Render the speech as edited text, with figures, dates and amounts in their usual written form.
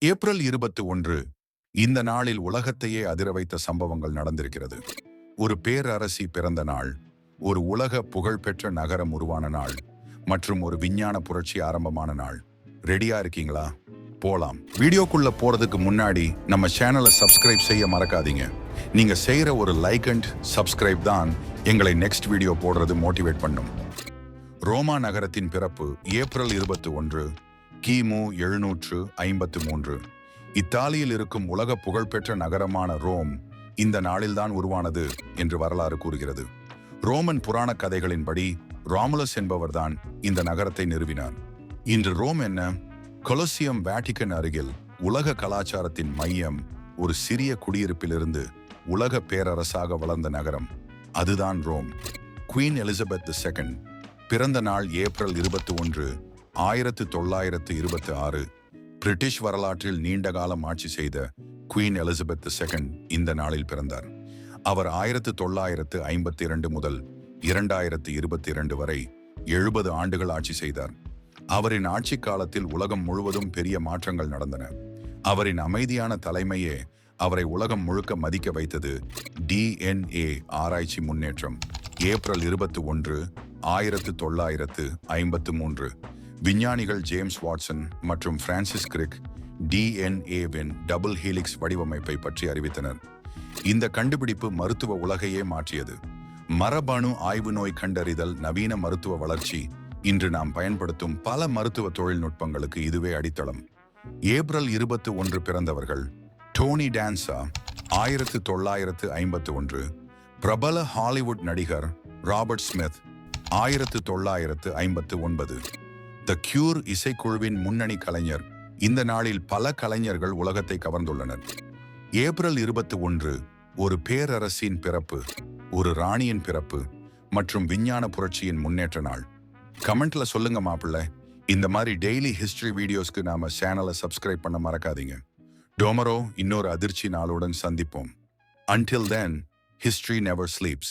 April 21 இந்த நாளில் உலகத்தையே அதிர வைத்த சம்பவங்கள் நடந்திருக்கிறது. ஒரு பேரரசி பிறந்த நாள், ஒரு உலக புகழ்பெற்ற நகரம் உருவான நாள் மற்றும் ஒரு விஞ்ஞான புரட்சி ஆரம்பமான நாள். ரெடியா இருக்கீங்களா? போலாம். வீடியோக்குள்ள போறதுக்கு முன்னாடி நம்ம சேனலை சப்ஸ்கிரைப் செய்ய மறக்காதீங்க. நீங்க செய்யற ஒரு லைக் அண்ட் சப்ஸ்கிரைப் தான் எங்களை நெக்ஸ்ட் வீடியோ போடுறது மோட்டிவேட் பண்ணும். ரோமா நகரத்தின் பிறப்பு ஏப்ரல் 21 கிமு 753. இத்தாலியில் இருக்கும் உலக புகழ்பெற்ற நகரமான ரோம் இந்த நாளில்தான் உருவானது என்று வரலாறு கூறுகிறது. ரோமன் புராண கதைகளின்படி ராமுலஸ் என்பவர்தான் இந்த நகரத்தை நிறுவினார். இன்று ரோம் என்ன? கொலோசியம் வேட்டிகன் அருகில் உலக கலாச்சாரத்தின் மையம், ஒரு சிறிய குடியிருப்பிலிருந்து உலக பேரரசாக வளர்ந்த நகரம். அதுதான் ரோம். குவீன் எலிசபெத் II பிறந்த நாள் ஏப்ரல் 21, 1926. பிரிட்டிஷ் வரலாற்றில் நீண்ட காலம் ஆட்சி செய்த குவீன் எலிசபெத் II இந்த நாளில் பிறந்தார். அவர் 1952 முதல் 2022 வரை 70 ஆண்டுகள் ஆட்சி செய்தார். அவரின் ஆட்சி காலத்தில் உலகம் முழுவதும் பெரிய மாற்றங்கள் நடந்தன. அவரின் அமைதியான தலைமையே அவரை உலகம் முழுக்க மதிக்க வைத்தது. DNA ஆராய்ச்சி முன்னேற்றம் ஏப்ரல் 21, 1953. விஞ்ஞானிகள் ஜேம்ஸ் வாட்சன் மற்றும் பிரான்சிஸ் கிரிக் DNA-வின் டபுள் ஹீலிக்ஸ் வடிவமைப்பை பற்றி அறிவித்தனர். இந்த கண்டுபிடிப்பு மருத்துவ உலகையே மாற்றியது. மரபணு ஆய்வு நோய் கண்டறிதல் நவீன மருத்துவ வளர்ச்சி. இன்று நாம் பயன்படுத்தும் பல மருத்துவ தொழில்நுட்பங்களுக்கு இதுவே அடித்தளம். ஏப்ரல் 21 பிறந்தவர்கள்: டோனி டான்சா 1951, பிரபல ஹாலிவுட் நடிகர் ராபர்ட் ஸ்மித் 1959, த கியூர் இசைக்குழுவின் முன்னணி கலைஞர். இந்த நாளில் பல கலைஞர்கள் உலகத்தை கவர்ந்துள்ளனர். ஏப்ரல் 21 ஒரு பேரரசின் பிறப்பு, ஒரு ராணியின் பிறப்பு மற்றும் விஞ்ஞான புரட்சியின் முன்னேற்ற நாள். கமெண்ட்ல சொல்லுங்க மாப்பிள்ள. இந்த மாதிரி டெய்லி ஹிஸ்டரி வீடியோஸ்க்கு நாம சேனலை சப்ஸ்கிரைப் பண்ண மறக்காதீங்க. டோமரோ இன்னொரு அதிர்ச்சி நாளுடன் சந்திப்போம். Until then, history never sleeps.